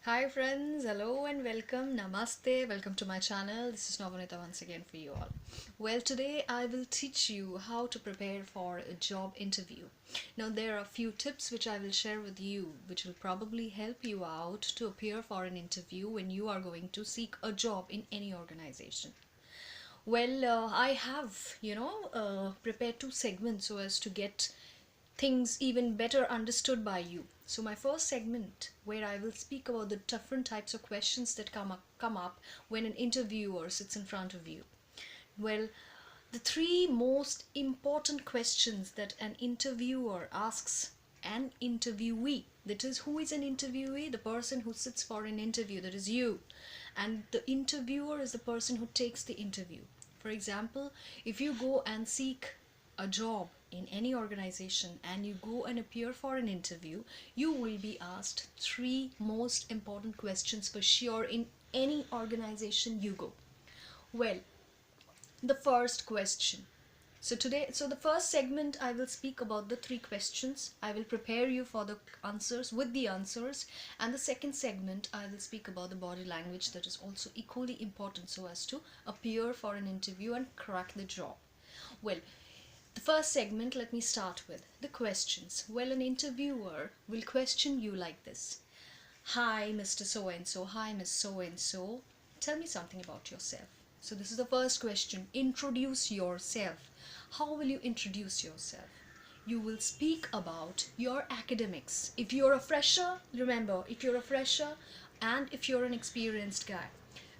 Hi friends, hello and welcome. Namaste. Welcome to my channel. This is Navanita once again for you all. Well, today I will teach you how to prepare for a job interview. Now, there are a few tips which I will share with you, which will probably help you out to appear for an interview when you are going to seek a job in any organization. Well, I have, prepared two segments so as to get things even better understood by you. So my first segment where I will speak about the different types of questions that come up when an interviewer sits in front of you. Well, the three most important questions that an interviewer asks an interviewee, that is, who is an interviewee? The person who sits for an interview, that is you, and the interviewer is the person who takes the interview. For example, if you go and seek a job in any organization and you go and appear for an interview, you will be asked three most important questions for sure in any organization you go. Well, the first question. So the first segment I will speak about the three questions. I will prepare you for the answers with the answers, and the second segment I will speak about the body language that is also equally important so as to appear for an interview and crack the job. Well, the first segment, let me start with the questions. Well, an interviewer will question you like this. Hi, Mr. So and so. Hi, Miss So and so. Tell me something about yourself. So, this is the first question. Introduce yourself. How will you introduce yourself? You will speak about your academics. If you're a fresher, remember, if you're a fresher and if you're an experienced guy.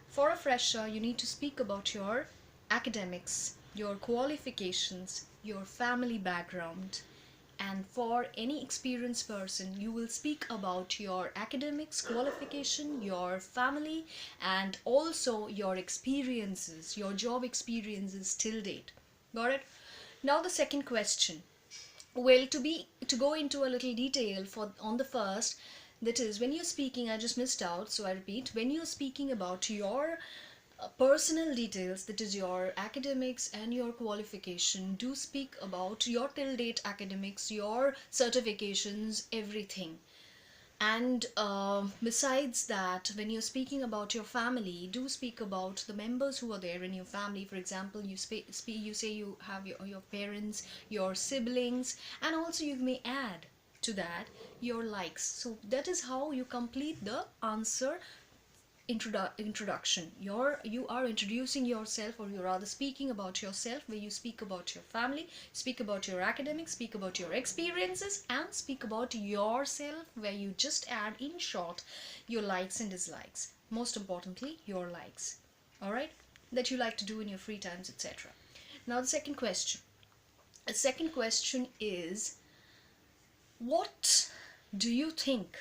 For a fresher, you need to speak about your academics, your qualifications, your family background, and for any experienced person you will speak about your academics, qualification, your family, and also your experiences, your job experiences till date. Got it? Now the second question. Well, to go into a little detail for on the first, that is, when you're speaking, I just missed out, so I repeat, when you're speaking about your personal details, that is your academics and your qualification, do speak about your till date academics, your certifications, everything. And besides that, when you're speaking about your family, do speak about the members who are there in your family. For example, you say you have your parents, your siblings, and also you may add to that your likes. So that is how you complete the answer introduction. You are introducing yourself, or you're rather speaking about yourself, where you speak about your family, speak about your academics, speak about your experiences, and speak about yourself, where you just add in short your likes and dislikes, most importantly your likes, all right, that you like to do in your free times, etc. Now the second question. The second question is, what do you think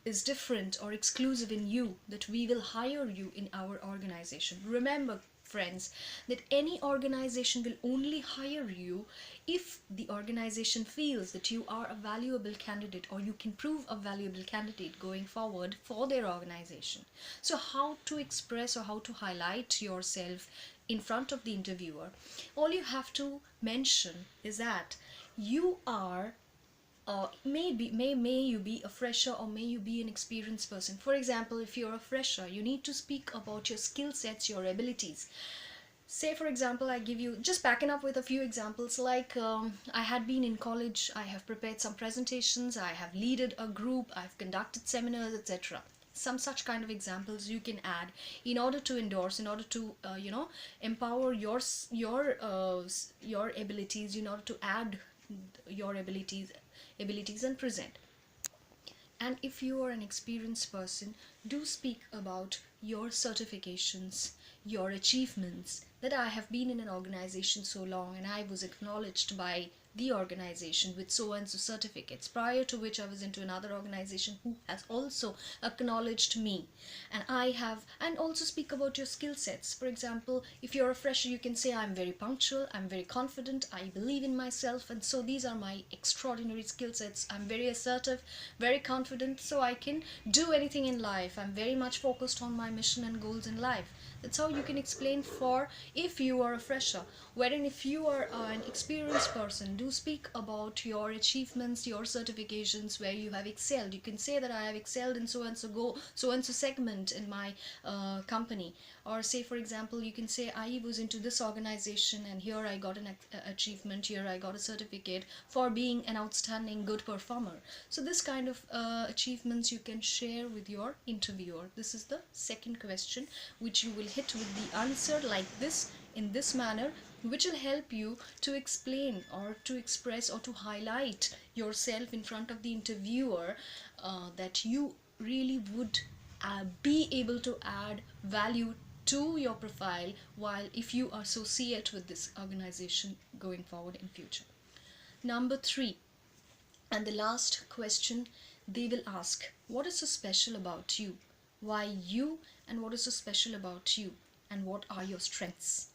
is different or exclusive in you that we will hire you in our organization? Remember, friends, that any organization will only hire you if the organization feels that you are a valuable candidate, or you can prove a valuable candidate going forward for their organization. So how to express or how to highlight yourself in front of the interviewer? All you have to mention is that you are, may you be a fresher or may you be an experienced person. For example, if you're a fresher, you need to speak about your skill sets, your abilities. Say for example, I give you, just backing up with a few examples, like I had been in college, I have prepared some presentations, I have leaded a group, I've conducted seminars, etc. Some such kind of examples you can add in order to endorse, in order to empower your abilities, in order to add your abilities and present. And if you are an experienced person, do speak about your certifications, your achievements, that I have been in an organization so long and I was acknowledged by the organization with so and so certificates, prior to which I was into another organization who has also acknowledged me. And also speak about your skill sets. For example, if you're a fresher, you can say, I'm very punctual, I'm very confident, I believe in myself, and so these are my extraordinary skill sets. I'm very assertive, very confident, so I can do anything in life. I'm very much focused on my mission and goals in life. That's how you can explain for if you are a fresher. Wherein if you are an experienced person, do to speak about your achievements, your certifications, where you have excelled. You can say that I have excelled in so and so segment in my company. Or say, for example, you can say I was into this organization and here I got an achievement, here I got a certificate for being an outstanding good performer. So this kind of achievements you can share with your interviewer. This is the second question, which you will hit with the answer like this, in this manner, which will help you to explain or to express or to highlight yourself in front of the interviewer, that you really would be able to add value to your profile while if you associate with this organization going forward in future. Number 3, and the last question they will ask, what is so special about you? Why you, and what is so special about you? And what are your strengths?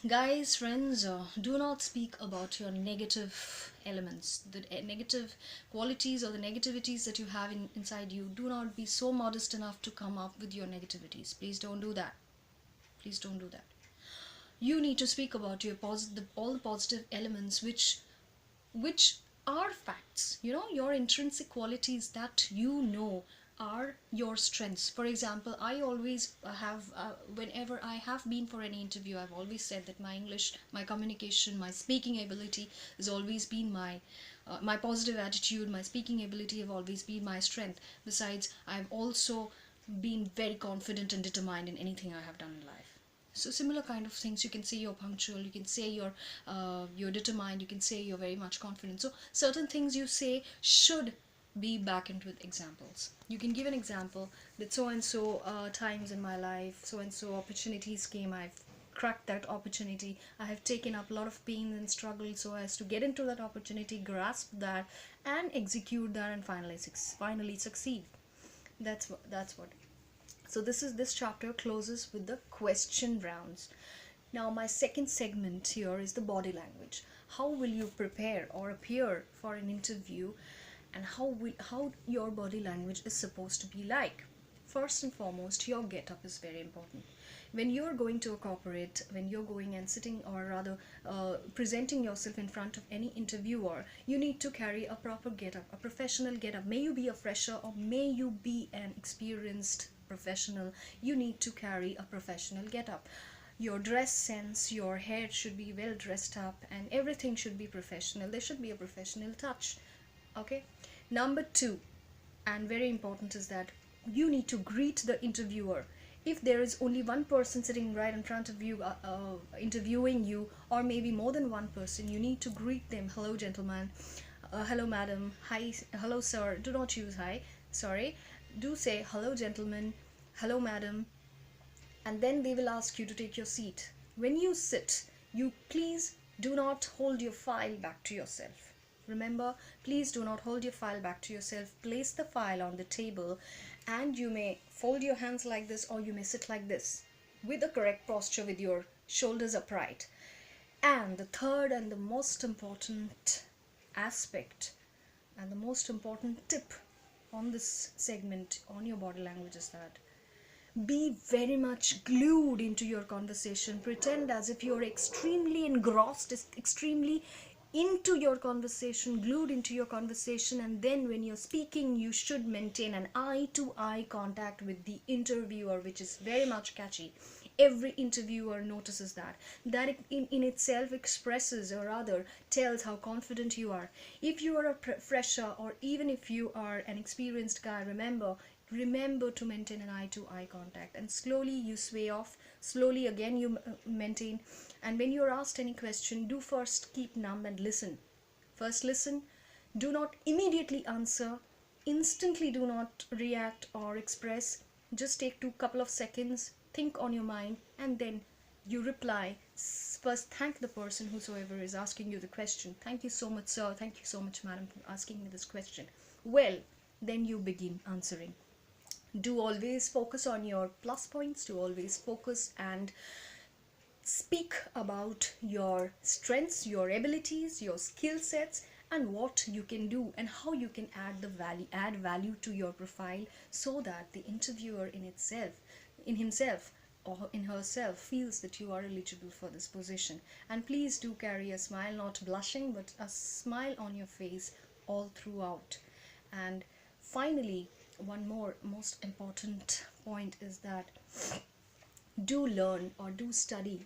Guys, friends, do not speak about your negative elements, the negative qualities or the negativities that you have inside you. Do not be so modest enough to come up with your negativities. Please don't do that. Please don't do that. You need to speak about your all the positive elements which are facts, your intrinsic qualities that are your strengths. For example, I always have whenever I have been for any interview, I've always said that my English, my communication, my speaking ability has always been my positive attitude, my speaking ability have always been my strength. Besides, I've also been very confident and determined in anything I have done in life. So similar kind of things. You can say you're punctual, you can say you're determined, you can say you're very much confident. So certain things you say should be backed with examples. You can give an example that so and so times in my life, so and so opportunities came, I've cracked that opportunity, I have taken up a lot of pain and struggle so as to get into that opportunity, grasp that and execute that and finally succeed. That's what. So this chapter closes with the question rounds. Now my second segment here is the body language. How will you prepare or appear for an interview, and how your body language is supposed to be like? First and foremost, your get-up is very important. When you're going to a corporate, when you're going and sitting, or rather presenting yourself in front of any interviewer, you need to carry a proper get-up, a professional get-up. May you be a fresher or may you be an experienced professional, you need to carry a professional get-up. Your dress sense, your hair should be well dressed up, and everything should be professional. There should be a professional touch. Okay. Number 2, and very important, is that you need to greet the interviewer. If there is only one person sitting right in front of you interviewing you, or maybe more than one person, you need to greet them. Hello gentlemen, hello madam, hi, hello sir. Do not use hi, sorry. Do say hello gentlemen, hello madam, and then they will ask you to take your seat. When you sit, you please do not hold your file back to yourself. Remember, please do not hold your file back to yourself. Place the file on the table, and you may fold your hands like this, or you may sit like this with the correct posture with your shoulders upright. And the third and the most important aspect and the most important tip on this segment on your body language is that be very much glued into your conversation. Pretend as if you're extremely engrossed, extremely into your conversation, glued into your conversation. And then when you're speaking, you should maintain an eye-to-eye contact with the interviewer, which is very much catchy. Every interviewer notices that in itself expresses, or rather tells, how confident you are. If you are a fresher, or even if you are an experienced guy, remember to maintain an eye-to-eye contact, and slowly you sway off, slowly again you maintain. And when you're asked any question, do first keep numb and listen. First listen, do not immediately answer, instantly do not react or express. Just take couple of seconds, think on your mind, and then you reply. First thank the person whosoever is asking you the question. Thank you so much sir, thank you so much madam for asking me this question. Well, then you begin answering. Do always focus on your plus points, do always focus and speak about your strengths, your abilities, your skill sets, and what you can do and how you can add value to your profile, so that the interviewer in himself or in herself feels that you are eligible for this position. And please do carry a smile, not blushing, but a smile on your face all throughout. And finally, one more most important point is that do learn or do study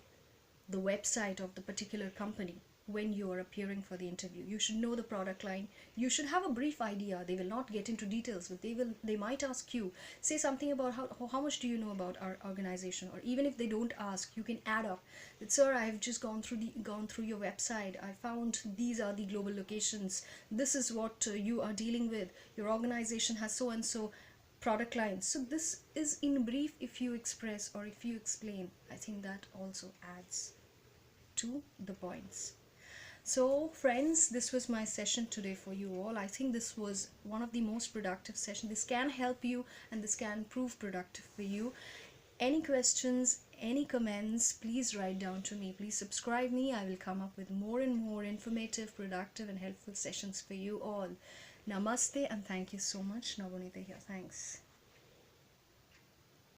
the website of the particular company when you are appearing for the interview. You should know the product line. You should have a brief idea. They will not get into details, but they might ask you, say something about how much do you know about our organization, or even if they don't ask, you can add up that, sir, I've just gone through your website. I found these are the global locations. This is what you are dealing with. Your organization has so and so product lines. So this is in brief. If you express or if you explain, I think that also adds to the points. So friends, this was my session today for you all. I think this was one of the most productive sessions. This can help you and this can prove productive for you. Any questions, any comments, please write down to me. Please subscribe me. I will come up with more and more informative, productive and helpful sessions for you all. Namaste and thank you so much. Navonita here. Thanks.